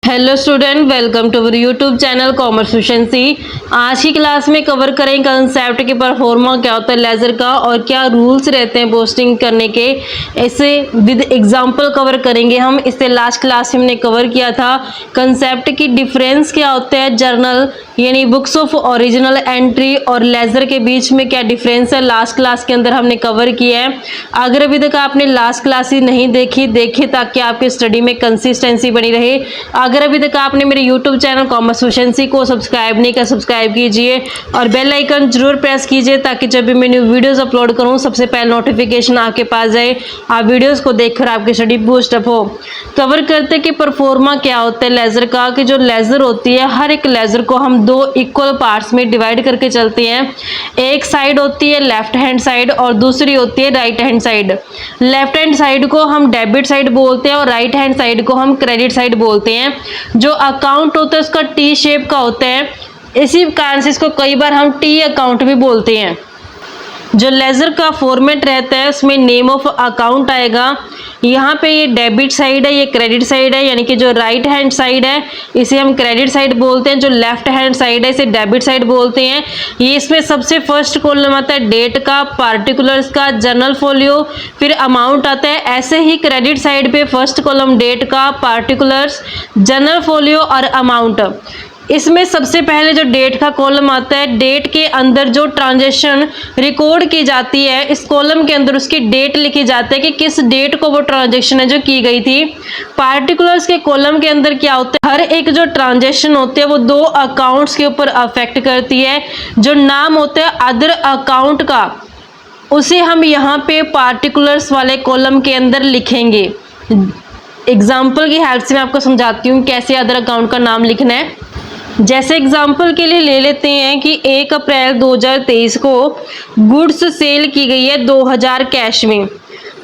Hello student, welcome to our YouTube channel commerce efficiency. आज की class में cover करें कंसेप्ट के परफॉर्मा क्या होता है लेज़र का और क्या रूल्स रहते हैं पोस्टिंग करने के। इसे विद एग्जांपल कवर करेंगे हम। इससे लास्ट क्लास में हमने कवर किया था कंसेप्ट की डिफरेंस क्या होता है जर्नल यानी बुक्स ऑफ ओरिजिनल एंट्री और लेज़र के बीच में क्या डिफरेंस है। लास्ट क्लास के अंदर हमने कवर किया है। अगर अभी तक आपने लास्ट क्लास ही नहीं देखी ताकि आपकी स्टडी में कंसिस्टेंसी बनी रहे। अगर अभी तक आपने मेरे YouTube चैनल कॉमर्स एफिशिएंसी को सब्सक्राइब नहीं किया, सब्सक्राइब कीजिए और बेल आइकन जरूर प्रेस कीजिए ताकि जब भी मैं न्यू वीडियोस अपलोड करूं सबसे पहले नोटिफिकेशन आपके पास जाए, आप वीडियोस को देखकर आपकी स्टडी बूस्ट अप हो। कवर करते कि परफॉर्मा क्या होता है लेज़र का, कि जो लेज़र होती है हर एक लेज़र को हम दो इक्वल पार्ट्स में डिवाइड करके चलते हैं। एक साइड होती है लेफ्ट हैंड साइड और दूसरी होती है right hand side. Left hand side को हम डेबिट साइड बोलते हैं और राइट हैंड साइड को हम क्रेडिट साइड बोलते हैं। जो अकाउंट होता है उसका टी शेप का होता है, इसी कारण से इसको कई बार हम टी अकाउंट भी बोलते हैं। जो लेज़र का फॉर्मेट रहता है उसमें नेम ऑफ अकाउंट आएगा। यहाँ पे ये डेबिट साइड है, ये क्रेडिट साइड है, यानी कि जो राइट हैंड साइड है इसे हम क्रेडिट साइड बोलते हैं, जो लेफ्ट हैंड साइड है इसे डेबिट साइड बोलते हैं। ये इसमें सबसे फर्स्ट कॉलम आता है डेट का, पार्टिकुलर्स का, जर्नल फोलियो, फिर अमाउंट आता है। ऐसे ही क्रेडिट साइड पे फर्स्ट कॉलम डेट का, पार्टिकुलर्स, जर्नल फोलियो और अमाउंट। इसमें सबसे पहले जो डेट का कॉलम आता है, डेट के अंदर जो ट्रांजैक्शन रिकॉर्ड की जाती है इस कॉलम के अंदर उसकी डेट लिखी जाती है कि किस डेट को वो ट्रांजैक्शन है जो की गई थी। पार्टिकुलर्स के कॉलम के अंदर क्या होता है, हर एक जो ट्रांजैक्शन होती है वो दो अकाउंट्स के ऊपर अफेक्ट करती है। जो नाम होता है अदर अकाउंट का उसे हम यहाँ पे पार्टिकुलर्स वाले कॉलम के अंदर लिखेंगे। एग्जाम्पल की हेल्प से मैं आपको समझाती हूँ कैसे अदर अकाउंट का नाम लिखना है। जैसे एग्जाम्पल के लिए ले लेते हैं कि 1 अप्रैल 2023 को गुड्स सेल की गई है 2000 कैश में।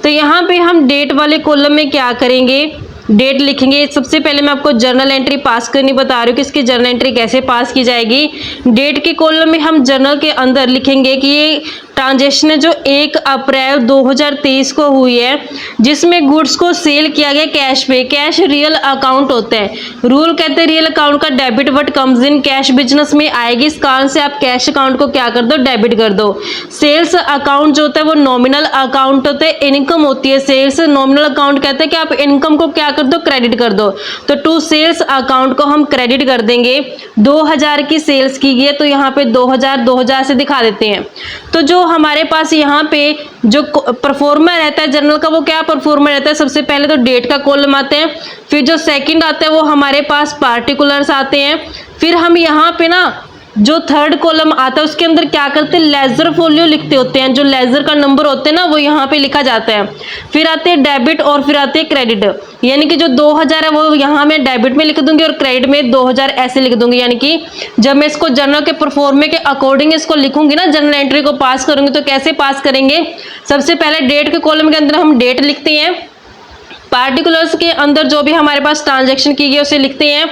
तो यहाँ पे हम डेट वाले कॉलम में क्या करेंगे, डेट लिखेंगे। सबसे पहले मैं आपको जर्नल एंट्री पास करनी बता रही हूँ कि इसकी जर्नल एंट्री कैसे पास की जाएगी। डेट के कॉलम में हम जर्नल के अंदर लिखेंगे कि ये ट्रांजैक्शन है जो 1 अप्रैल 2023 को हुई है जिसमें गुड्स को सेल किया गया कैश पे। कैश रियल अकाउंट होता है। रूल कहते हैं रियल अकाउंट का debit what comes in cash business में आएगी। इस कारण से आप कैश अकाउंट को क्या कर दो, डेबिट कर दो। सेल्स अकाउंट जो होता है वो नॉमिनल अकाउंट होता है, इनकम होती है। सेल्स नॉमिनल अकाउंट कहते हैं कि आप इनकम को क्या कर दो, क्रेडिट कर दो। तो टू सेल्स अकाउंट को हम क्रेडिट कर देंगे। 2000 की सेल्स की गई है तो यहाँ पे 2000 से दिखा देते हैं। तो जो हमारे पास यहाँ पे जो परफॉर्मा रहता है जर्नल का वो क्या परफॉर्मा रहता है, सबसे पहले तो डेट का कॉलम आते हैं, फिर जो सेकंड आता है वो हमारे पास पार्टिकुलर्स आते हैं, फिर हम यहाँ पे ना जो थर्ड कॉलम आता है उसके अंदर क्या करते हैं, लेज़र फोलियो लिखते होते हैं। जो लेज़र का नंबर होते हैं ना वो यहाँ पे लिखा जाता है। फिर आते हैं डेबिट और फिर आते हैं क्रेडिट, यानी कि जो 2000 है वो यहाँ मैं डेबिट में लिख दूंगी और क्रेडिट में 2000 ऐसे लिख दूंगी। यानी कि जब मैं इसको जर्नल के परफॉर्मे के अकॉर्डिंग इसको लिखूंगी ना, जर्नल एंट्री को पास करूंगी तो कैसे पास करेंगे, सबसे पहले डेट के कॉलम के अंदर हम डेट लिखते हैं, पार्टिकुलर्स के अंदर जो भी हमारे पास ट्रांजैक्शन की गई उसे लिखते हैं।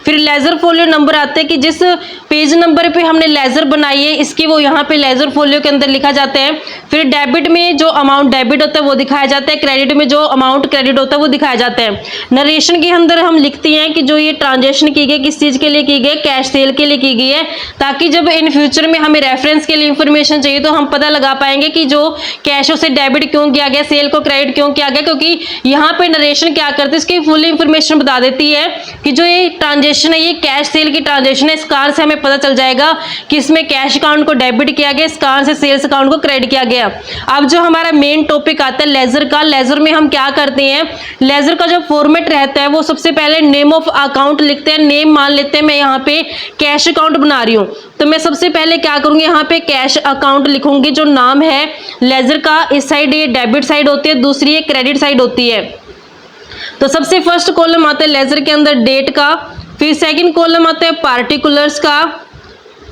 फिर लेज़र फोलियो नंबर आते हैं कि जिस पेज नंबर पे हमने लेज़र बनाई है इसकी वो यहाँ पे लेज़र फोलियो के अंदर लिखा जाता है। फिर डेबिट में जो अमाउंट डेबिट होता है वो दिखाया जाता है, क्रेडिट में जो अमाउंट क्रेडिट होता है वो दिखाया जाता है। नरेशन के अंदर हम लिखते हैं कि जो ये ट्रांजैक्शन की गई किस चीज़ के लिए की गई, कैश सेल के लिए की गई है, ताकि जब इन फ्यूचर में हमें रेफरेंस के लिए इंफॉर्मेशन चाहिए तो हम पता लगा पाएंगे कि जो कैश से डेबिट क्यों किया गया, सेल को क्रेडिट क्यों किया गया, क्योंकि यहाँ पे नरेशन क्या करते हैं इसकी फुल इंफॉर्मेशन बता देती है कि जो ये ट्रांजैक्शन है ये कैश सेल की ट्रांजैक्शन है। इस कारण से हमें पता चल जाएगा कि इसमें कैश अकाउंट को डेबिट किया गया, इस कारण से सेल्स अकाउंट को क्रेडिट किया गया। अब जो हमारा मेन टॉपिक आता है लेज़र का, लेज़र में हम क्या करते हैं, लेज़र का जो फॉर्मेट रहता है वो सबसे पहले नेम ऑफ अकाउंट लिखते हैं। नेम मान लेते हैं मैं यहाँ पे कैश अकाउंट बना रही हूँ तो मैं सबसे पहले क्या करूंगी, यहाँ पे कैश अकाउंट लिखूंगी। जो नाम है लेज़र का, इस साइड ये डेबिट साइड होती है, दूसरी ये क्रेडिट साइड होती है। तो सबसे फर्स्ट कॉलम आता है लेज़र के अंदर डेट का, फिर सेकंड कॉलम आता है पार्टिकुलर्स का,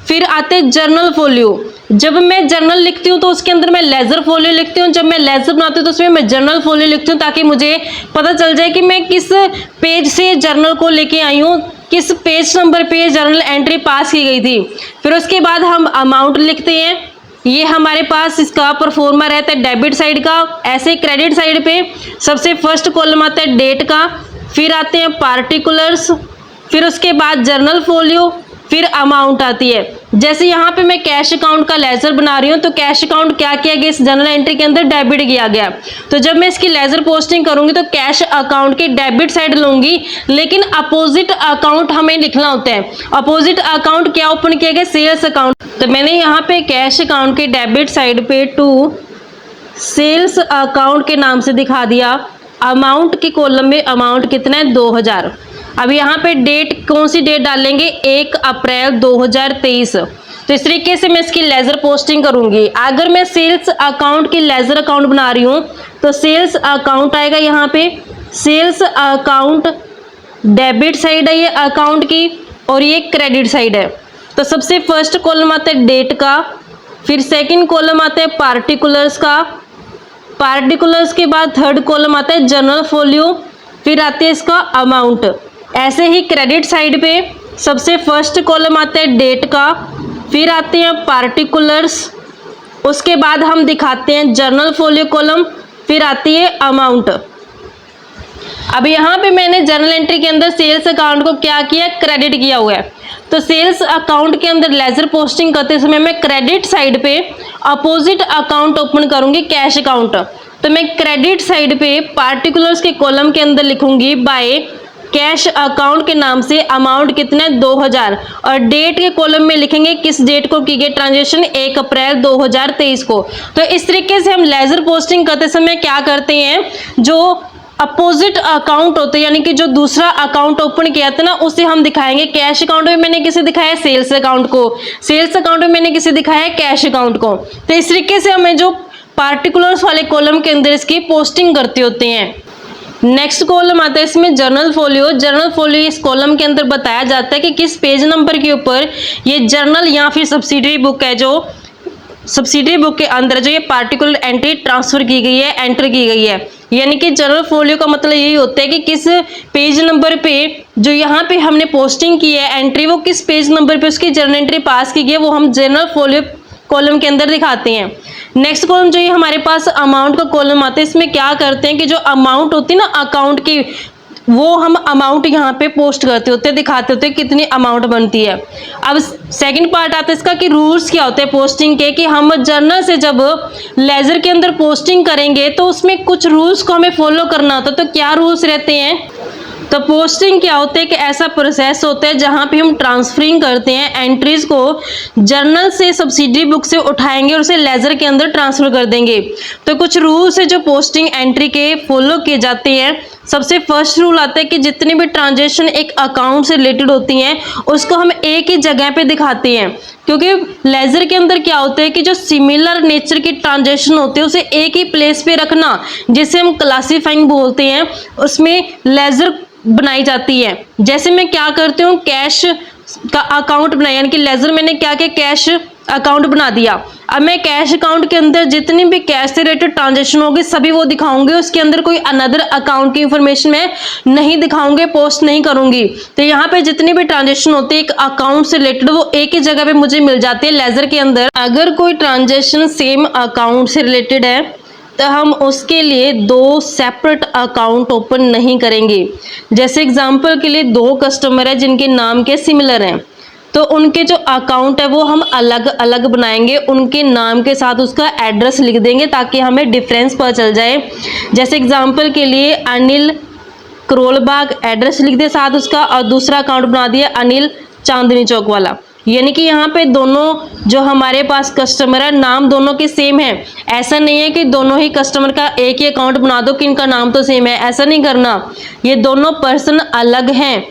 फिर आते हैं जर्नल फोलियो। जब मैं जर्नल लिखती हूँ तो उसके अंदर मैं लेज़र फोलियो लिखती हूँ, जब मैं लेज़र बनाती हूँ तो उसमें मैं जर्नल फोलियो लिखती हूँ, ताकि मुझे पता चल जाए कि मैं किस पेज से जर्नल को लेके आई हूँ, किस पेज नंबर पे जर्नल एंट्री पास की गई थी। फिर उसके बाद हम अमाउंट लिखते हैं, ये हमारे पास इसका परफॉर्मा रहता है डेबिट साइड का। ऐसे क्रेडिट साइड पे सबसे फर्स्ट कॉलम आता है डेट का, फिर आते हैं पार्टिकुलर्स, फिर उसके बाद जर्नल फोलियो, फिर अमाउंट आती है। जैसे यहाँ पे मैं कैश अकाउंट का लेजर बना रही हूँ, तो कैश अकाउंट क्या किया गया, इस जर्नल एंट्री के अंदर डेबिट किया गया। तो जब मैं इसकी लेजर पोस्टिंग करूंगी तो कैश अकाउंट की डेबिट साइड लूंगी, लेकिन अपोजिट अकाउंट हमें लिखना होता है। अपोजिट अकाउंट क्या ओपन किया गया, सेल्स अकाउंट। तो मैंने यहाँ पे कैश अकाउंट की डेबिट साइड पे टू सेल्स अकाउंट के नाम से दिखा दिया। अमाउंट के कॉलम में अमाउंट कितना है, 2000। अब यहाँ पे डेट कौन सी डेट डालेंगे, 1 अप्रैल 2023। तो इस तरीके से मैं इसकी लेजर पोस्टिंग करूंगी। अगर मैं सेल्स अकाउंट की लेजर अकाउंट बना रही हूँ तो सेल्स अकाउंट आएगा, यहाँ पे सेल्स अकाउंट डेबिट साइड है ये अकाउंट की, और ये क्रेडिट साइड है। तो सबसे फर्स्ट कॉलम आता है डेट का, फिर सेकंड कॉलम आता है पार्टिकुलर्स का, पार्टिकुलर्स के बाद थर्ड कॉलम आता है जर्नल फोलियो, फिर आती है इसका अमाउंट। ऐसे ही क्रेडिट साइड पे सबसे फर्स्ट कॉलम आता है डेट का, फिर आते हैं पार्टिकुलर्स, उसके बाद हम दिखाते हैं जर्नल फोलियो कॉलम, फिर आती है अमाउंट। अब यहाँ पे मैंने जर्नल एंट्री के अंदर सेल्स अकाउंट को क्या किया, क्रेडिट किया हुआ है। तो सेल्स अकाउंट के अंदर लेजर पोस्टिंग करते समय मैं क्रेडिट साइड पे अपोजिट अकाउंट ओपन करूंगी, कैश अकाउंट। तो मैं क्रेडिट साइड पे पार्टिकुलर्स के कॉलम के अंदर लिखूंगी बाय कैश अकाउंट के नाम से अमाउंट कितना है, 2000, और डेट के कॉलम में लिखेंगे किस डेट को की गई ट्रांजेक्शन, 1 अप्रैल 2023 को। तो इस तरीके से हम लेजर पोस्टिंग करते समय क्या करते हैं, जो अपोजिट अकाउंट होते हैं, यानी कि जो दूसरा अकाउंट ओपन किया था ना, उसे हम दिखाएंगे। कैश अकाउंट में मैंने किसे दिखाया, सेल्स अकाउंट को, सेल्स अकाउंट में मैंने किसे दिखाया, कैश अकाउंट को। तो इस तरीके से हमें जो पार्टिकुलर्स वाले कॉलम के अंदर इसकी पोस्टिंग करते होते हैं। नेक्स्ट कॉलम आता है इसमें जर्नल फोलियो। जर्नल फोलियो इस कॉलम के अंदर बताया जाता है कि किस पेज नंबर के ऊपर ये जर्नल या फिर सब्सिडरी बुक है, जो सब्सिडरी बुक के अंदर जो ये पार्टिकुलर एंट्री ट्रांसफर की गई है, एंटर की गई है। यानी कि जर्नल फोलियो का मतलब यही होता है कि किस पेज नंबर पे जो यहाँ पे हमने पोस्टिंग की है एंट्री, वो किस पेज नंबर पे उसकी जर्नल एंट्री पास की गई है, वो हम जर्नल फोलियो कॉलम के अंदर दिखाते हैं। नेक्स्ट कॉलम जो ये हमारे पास अमाउंट का कॉलम आता है, इसमें क्या करते हैं कि जो अमाउंट होती है ना अकाउंट की, वो हम अमाउंट यहाँ पे पोस्ट करते होते हैं, दिखाते होते हैं कितनी अमाउंट बनती है। अब सेकंड पार्ट आता है इसका कि रूल्स क्या होते हैं पोस्टिंग के, कि हम जर्नल से जब लेजर के अंदर पोस्टिंग करेंगे तो उसमें कुछ रूल्स को हमें फॉलो करना होता है। तो क्या रूल्स रहते हैं, तो पोस्टिंग क्या होता है कि ऐसा प्रोसेस होता है जहां पे हम ट्रांसफरिंग करते हैं एंट्रीज को, जर्नल से सब्सिडरी बुक से उठाएंगे और उसे लेजर के अंदर ट्रांसफर कर देंगे। तो कुछ रूल्स है जो पोस्टिंग एंट्री के फॉलो किए जाते हैं। सबसे फर्स्ट रूल आता है कि जितनी भी ट्रांजेक्शन एक अकाउंट से रिलेटेड होती हैं उसको हम एक ही जगह पे दिखाते हैं, क्योंकि लेजर के अंदर क्या होता है कि जो सिमिलर नेचर की ट्रांजेक्शन होती है उसे एक ही प्लेस पे रखना, जिसे हम क्लासीफाइंग बोलते हैं, उसमें लेजर बनाई जाती है। जैसे मैं क्या करती हूँ, कैश का अकाउंट बनाया, यानी कि लेजर मैंने क्या किया, कैश अकाउंट बना दिया। अब मैं कैश अकाउंट के अंदर जितनी भी कैश से रिलेटेड ट्रांजेक्शन होगी सभी वो दिखाऊंगी, उसके अंदर कोई अनदर अकाउंट की इंफॉर्मेशन मैं नहीं दिखाऊंगी, पोस्ट नहीं करूंगी। तो यहाँ पे जितनी भी ट्रांजेक्शन होती है एक अकाउंट से रिलेटेड वो एक ही जगह पे मुझे मिल जाती है लेजर के अंदर। अगर कोई ट्रांजेक्शन सेम अकाउंट से रिलेटेड है तो हम उसके लिए 2 सेपरेट अकाउंट ओपन नहीं करेंगे। जैसे एग्जांपल के लिए 2 कस्टमर है जिनके नाम के सिमिलर हैं, तो उनके जो अकाउंट है वो हम अलग अलग बनाएंगे, उनके नाम के साथ उसका एड्रेस लिख देंगे ताकि हमें डिफरेंस पता चल जाए। जैसे एग्जांपल के लिए अनिल करोलबाग एड्रेस लिख दे साथ उसका, और दूसरा अकाउंट बना दिया अनिल चांदनी चौक वाला। यानी कि यहाँ पे दोनों जो हमारे पास कस्टमर है नाम दोनों के सेम है। ऐसा नहीं है कि दोनों ही कस्टमर का एक ही अकाउंट बना दो कि इनका नाम तो सेम है, ऐसा नहीं करना। ये दोनों पर्सन अलग हैं,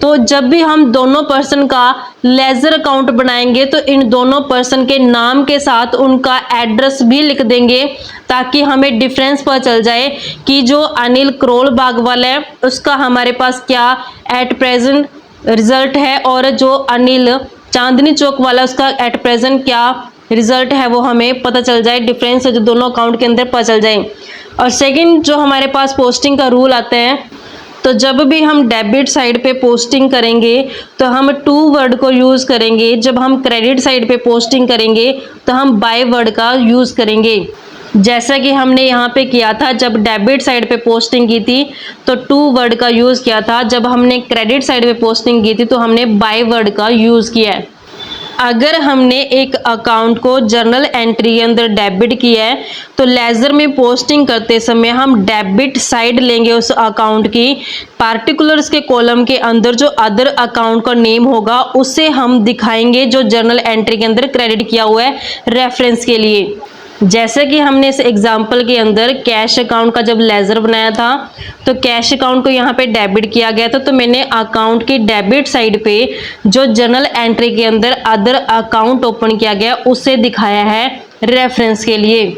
तो जब भी हम दोनों पर्सन का लेजर अकाउंट बनाएंगे तो इन दोनों पर्सन के नाम के साथ उनका एड्रेस भी लिख देंगे ताकि हमें डिफरेंस पता चल जाए कि जो अनिल करोल बाग वाला है उसका हमारे पास क्या एट प्रेजेंट रिजल्ट है, और जो अनिल चांदनी चौक वाला उसका एट प्रेजेंट क्या रिजल्ट है वो हमें पता चल जाए, डिफरेंस है जो दोनों अकाउंट के अंदर पता चल जाए। और सेकंड जो हमारे पास पोस्टिंग का रूल आता है, तो जब भी हम डेबिट साइड पे पोस्टिंग करेंगे तो हम टू वर्ड को यूज़ करेंगे, जब हम क्रेडिट साइड पे पोस्टिंग करेंगे तो हम बाय वर्ड का यूज़ करेंगे। जैसा कि हमने यहाँ पे किया था, जब डेबिट साइड पे पोस्टिंग की थी तो टू वर्ड का यूज़ किया था, जब हमने क्रेडिट साइड पे पोस्टिंग की थी तो हमने बाय वर्ड का यूज़ किया है। अगर हमने एक अकाउंट को जर्नल एंट्री के अंदर डेबिट किया है तो लेजर में पोस्टिंग करते समय हम डेबिट साइड लेंगे उस अकाउंट की, पार्टिकुलर्स के कॉलम के अंदर जो अदर अकाउंट का नेम होगा उसे हम दिखाएंगे जो जर्नल एंट्री के अंदर क्रेडिट किया हुआ है रेफरेंस के लिए। जैसे कि हमने इस एग्जाम्पल के अंदर कैश अकाउंट का जब लेजर बनाया था तो कैश अकाउंट को यहाँ पे डेबिट किया गया था, तो मैंने अकाउंट की डेबिट साइड पे जो जर्नल एंट्री के अंदर अदर अकाउंट ओपन किया गया उसे दिखाया है रेफरेंस के लिए।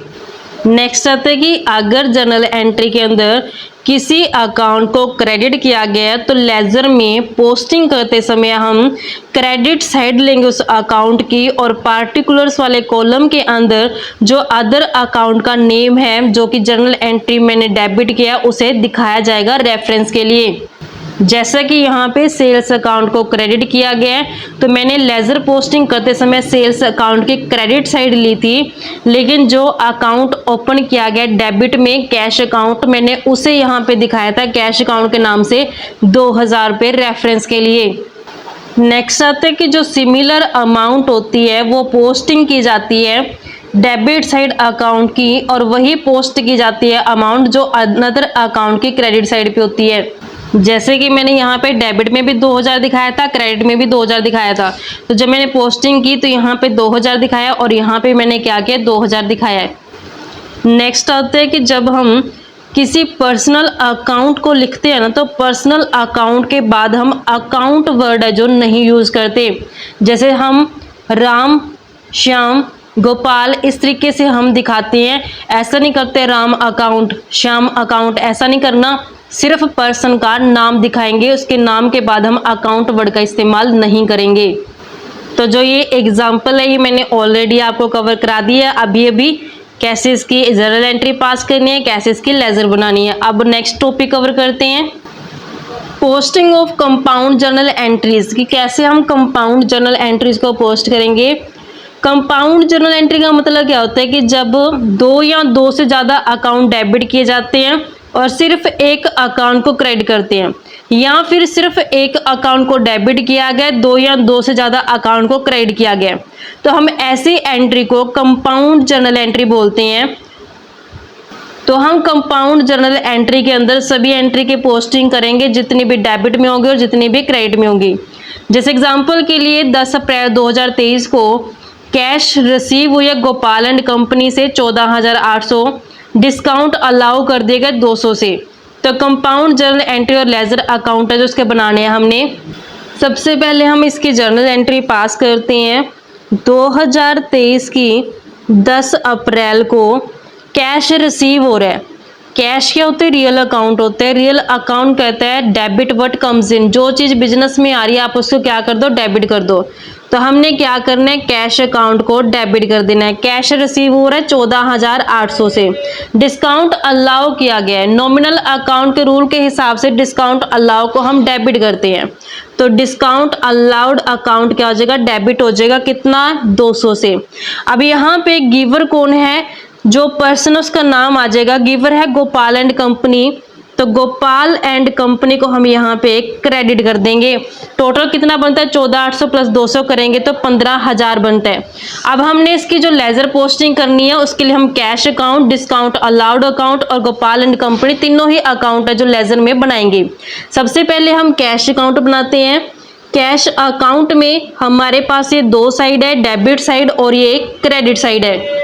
नेक्स्ट आता है कि अगर जर्नल एंट्री के अंदर किसी अकाउंट को क्रेडिट किया गया तो लेजर में पोस्टिंग करते समय हम क्रेडिट साइड लेंगे उस अकाउंट की और पार्टिकुलर्स वाले कॉलम के अंदर जो अदर अकाउंट का नेम है जो कि जर्नल एंट्री मैंने डेबिट किया उसे दिखाया जाएगा रेफरेंस के लिए। जैसा कि यहाँ पे सेल्स अकाउंट को क्रेडिट किया गया है तो मैंने लेजर पोस्टिंग करते समय सेल्स अकाउंट की क्रेडिट साइड ली थी, लेकिन जो अकाउंट ओपन किया गया डेबिट में कैश अकाउंट मैंने उसे यहाँ पे दिखाया था कैश अकाउंट के नाम से 2000 रुपये रेफरेंस के लिए। नेक्स्ट आते हैं कि जो सिमिलर अमाउंट होती है वो पोस्टिंग की जाती है डेबिट साइड अकाउंट की और वही पोस्ट की जाती है अमाउंट जो अनदर अकाउंट की क्रेडिट साइड पे होती है। जैसे कि मैंने यहाँ पे डेबिट में भी 2000 दिखाया था, क्रेडिट में भी 2000 दिखाया था, तो जब मैंने पोस्टिंग की तो यहाँ पे 2000 दिखाया और यहाँ पे मैंने क्या किया 2000 दिखाया है। नेक्स्ट आता है कि जब हम किसी पर्सनल अकाउंट को लिखते हैं ना तो पर्सनल अकाउंट के बाद हम अकाउंट वर्ड है जो नहीं यूज़ करते, जैसे हम राम, श्याम, गोपाल इस तरीके से हम दिखाते हैं, ऐसा नहीं करते राम अकाउंट, श्याम अकाउंट, ऐसा नहीं करना, सिर्फ पर्सन का नाम दिखाएंगे, उसके नाम के बाद हम अकाउंट वर्ड का इस्तेमाल नहीं करेंगे। तो जो ये एग्जाम्पल है ये मैंने ऑलरेडी आपको कवर करा दिया है, अभी कैसे इसकी जर्नल एंट्री पास करनी है, कैसे इसकी लेजर बनानी है। अब नेक्स्ट टॉपिक कवर करते हैं posting of compound journal entries, कि कैसे हम कंपाउंड जर्नल एंट्रीज को पोस्ट करेंगे। कंपाउंड जर्नल एंट्री का मतलब क्या होता है कि जब दो या दो से ज़्यादा अकाउंट डेबिट किए जाते हैं और सिर्फ एक अकाउंट को क्रेडिट करते हैं, या फिर सिर्फ एक अकाउंट को डेबिट किया गया, दो या दो से ज़्यादा अकाउंट को क्रेडिट किया गया, तो हम ऐसी एंट्री को कंपाउंड जर्नल एंट्री बोलते हैं। तो हम कंपाउंड जर्नल एंट्री के अंदर सभी एंट्री की पोस्टिंग करेंगे जितनी भी डेबिट में होगी और जितनी भी क्रेडिट में होगी। जैसे एग्जांपल के लिए 10 अप्रैल 2023 को कैश रिसीव हुई है गोपाल एंड कंपनी से 14,800, डिस्काउंट अलाउ कर दिया गया 200 से। तो कंपाउंड जर्नल एंट्री और लेजर अकाउंट है जो उसके बनाने हैं हमने। सबसे पहले हम इसकी जर्नल एंट्री पास करते हैं। 2023 की 10 अप्रैल को कैश रिसीव हो रहा है। कैश क्या होता है, रियल अकाउंट होता है। रियल अकाउंट कहता है डेबिट व्हाट कम्स इन, जो चीज़ बिजनेस में आ रही है आप उसको क्या कर दो, डेबिट कर दो। तो हमने क्या करना है, कैश अकाउंट को डेबिट कर देना है। कैश रिसीव हो रहा है 14,800 से, डिस्काउंट अलाउ किया गया है। नॉमिनल अकाउंट के रूल के हिसाब से डिस्काउंट अलाउ को हम डेबिट करते हैं, तो डिस्काउंट अलाउड अकाउंट क्या हो जाएगा, डेबिट हो जाएगा। कितना, 200 से। अब यहाँ पे गिवर कौन है, जो पर्सन उसका नाम आ जाएगा, गिवर है गोपाल एंड कंपनी, तो गोपाल एंड कंपनी को हम यहाँ पे क्रेडिट कर देंगे। टोटल कितना बनता है, 14,800 प्लस 200 करेंगे तो 15,000 बनता है। अब हमने इसकी जो लेजर पोस्टिंग करनी है उसके लिए हम cash account, discount allowed account और गोपाल एंड कंपनी तीनों ही अकाउंट है जो लेजर में बनाएंगे। सबसे पहले हम कैश अकाउंट बनाते हैं। कैश अकाउंट में हमारे पास ये दो साइड है, डेबिट साइड और ये क्रेडिट साइड है।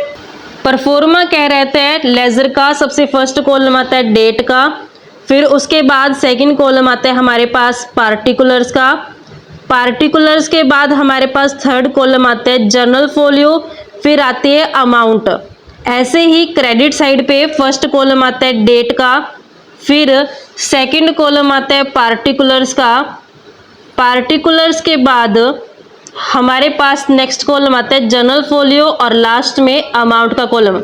परफॉर्मा क्या रहता है, लेजर का सबसे फर्स्ट कॉलम आता है डेट का, फिर उसके बाद सेकंड कॉलम आता है हमारे पास पार्टिकुलर्स का, पार्टिकुलर्स के बाद हमारे पास थर्ड कॉलम आता है जर्नल फोलियो, फिर आती है अमाउंट। ऐसे ही क्रेडिट साइड पे फर्स्ट कॉलम आता है डेट का, फिर सेकंड कॉलम आता है पार्टिकुलर्स का, पार्टिकुलर्स के बाद हमारे पास नेक्स्ट कॉलम आता है जर्नल फोलियो और लास्ट में अमाउंट का कॉलम।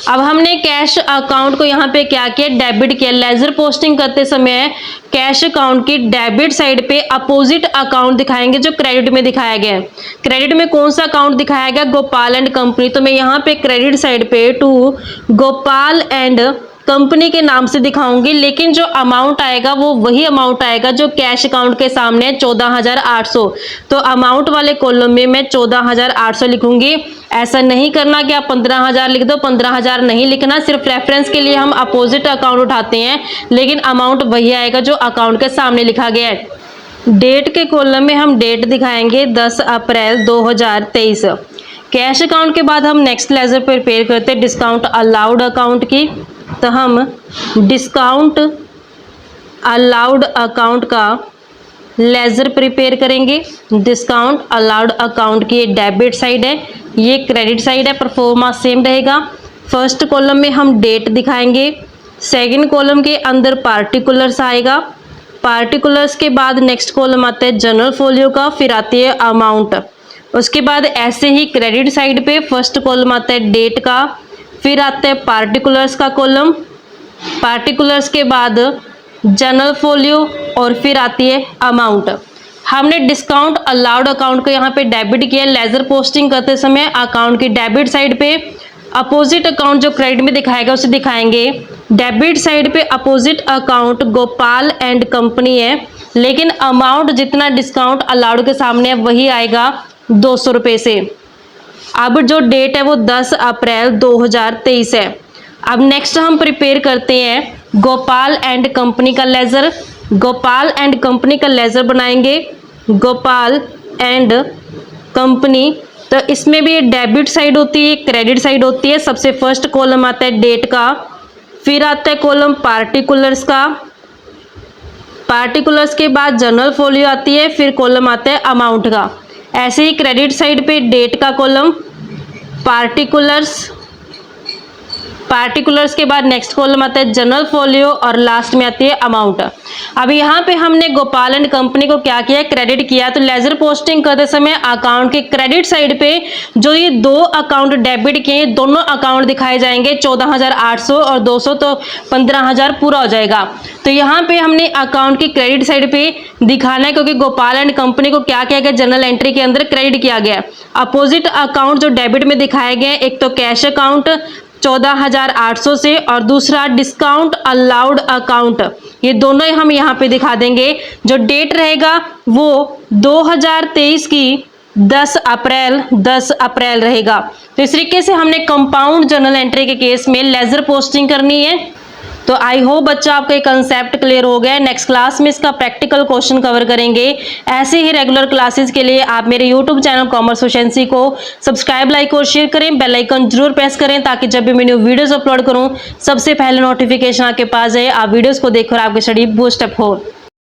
अब हमने कैश अकाउंट को यहाँ पे क्या किया, डेबिट किया। लेजर पोस्टिंग करते समय कैश अकाउंट की डेबिट साइड पे अपोजिट अकाउंट दिखाएंगे जो क्रेडिट में दिखाया गया है। क्रेडिट में कौन सा अकाउंट दिखाया गया, गोपाल एंड कंपनी। तो मैं यहाँ पे क्रेडिट साइड पे टू गोपाल एंड कंपनी के नाम से दिखाऊंगी, लेकिन जो अमाउंट आएगा वो वही अमाउंट आएगा जो कैश अकाउंट के सामने है, 14,800। तो अमाउंट वाले कॉलम में मैं 14,800 लिखूंगी। ऐसा नहीं करना कि आप 15,000 लिख दो, 15,000 नहीं लिखना। सिर्फ रेफरेंस के लिए हम अपोजिट अकाउंट उठाते हैं, लेकिन अमाउंट वही आएगा जो अकाउंट के सामने लिखा गया है। डेट के कॉलम में हम डेट दिखाएंगे 10 अप्रैल 2023। कैश अकाउंट के बाद हम नेक्स्ट लेजर प्रिपेयर करते हैं डिस्काउंट अलाउड अकाउंट की। तो हम डिस्काउंट अलाउड अकाउंट का लेजर प्रिपेयर करेंगे। डिस्काउंट अलाउड अकाउंट की डेबिट साइड है, ये क्रेडिट साइड है, परफॉर्मा सेम रहेगा। फर्स्ट कॉलम में हम डेट दिखाएंगे, सेकंड कॉलम के अंदर पार्टिकुलर्स आएगा। पार्टिकुलर्स के बाद नेक्स्ट कॉलम आता है जनरल फोलियो का, फिर आती है अमाउंट। उसके बाद ऐसे ही क्रेडिट साइड पे फर्स्ट कॉलम आता है डेट का, फिर आता है पार्टिकुलर्स का कॉलम, पार्टिकुलर्स के बाद जनरल फोलियो और फिर आती है अमाउंट। हमने डिस्काउंट अलाउड अकाउंट को यहाँ पे डेबिट किया। लेजर पोस्टिंग करते समय अकाउंट की डेबिट साइड पे अपोजिट अकाउंट जो क्रेडिट में दिखाएगा उसे दिखाएंगे। डेबिट साइड पे opposite account Gopal and company है, लेकिन अमाउंट जितना डिस्काउंट अलाउड के सामने है वही आएगा 200 रुपये से। अब जो डेट है वो 10 अप्रैल 2023 है। अब नेक्स्ट हम प्रिपेयर करते हैं गोपाल एंड कंपनी का लेजर। गोपाल एंड कंपनी का लेजर बनाएंगे, गोपाल एंड कंपनी। तो इसमें भी डेबिट साइड होती है, क्रेडिट साइड होती है। सबसे फर्स्ट कॉलम आता है डेट का, फिर आता है कॉलम पार्टिकुलर्स का, पार्टिकुलर्स के बाद जनरल फोलियो आती है, फिर कॉलम आता है अमाउंट का। ऐसे ही क्रेडिट साइड पे डेट का कॉलम, पार्टिकुलर्स, पार्टिकुलर्स के बाद नेक्स्ट कॉलम आता है जनरल फोलियो और लास्ट में आती है अमाउंट। अब यहाँ पे हमने गोपाल एंड कंपनी को क्या किया, क्रेडिट किया। तो लेजर पोस्टिंग करते समय अकाउंट के क्रेडिट साइड पे जो ये दो अकाउंट डेबिट किए दोनों अकाउंट दिखाए जाएंगे, 14,800 और 200, तो 15,000 पूरा हो जाएगा। तो यहाँ पे हमने अकाउंट की क्रेडिट साइड पे दिखाना है, क्योंकि गोपाल एंड कंपनी को क्या किया गया, जनरल एंट्री के अंदर क्रेडिट किया गया। अपोजिट अकाउंट जो डेबिट में दिखाए गए, एक तो कैश अकाउंट 14,800 से और दूसरा डिस्काउंट अलाउड अकाउंट, ये दोनों हम यहाँ पे दिखा देंगे। जो डेट रहेगा वो 2023 की 10 अप्रैल रहेगा। तो इस तरीके से हमने कंपाउंड जर्नल एंट्री के केस में लेजर पोस्टिंग करनी है। तो आई होप बच्चा आपका ये कंसेप्ट क्लियर हो गया है। नेक्स्ट क्लास में इसका प्रैक्टिकल क्वेश्चन कवर करेंगे। ऐसे ही रेगुलर क्लासेस के लिए आप मेरे यूट्यूब चैनल कॉमर्स एफिशिएंसी को सब्सक्राइब, लाइक और शेयर करें। बेल आइकन जरूर प्रेस करें ताकि जब भी मैं न्यू वीडियोस अपलोड करूं सबसे पहले नोटिफिकेशन आपके पास जाए, आप वीडियोस को देखकर आपकी स्टडी बूस्ट अप हो।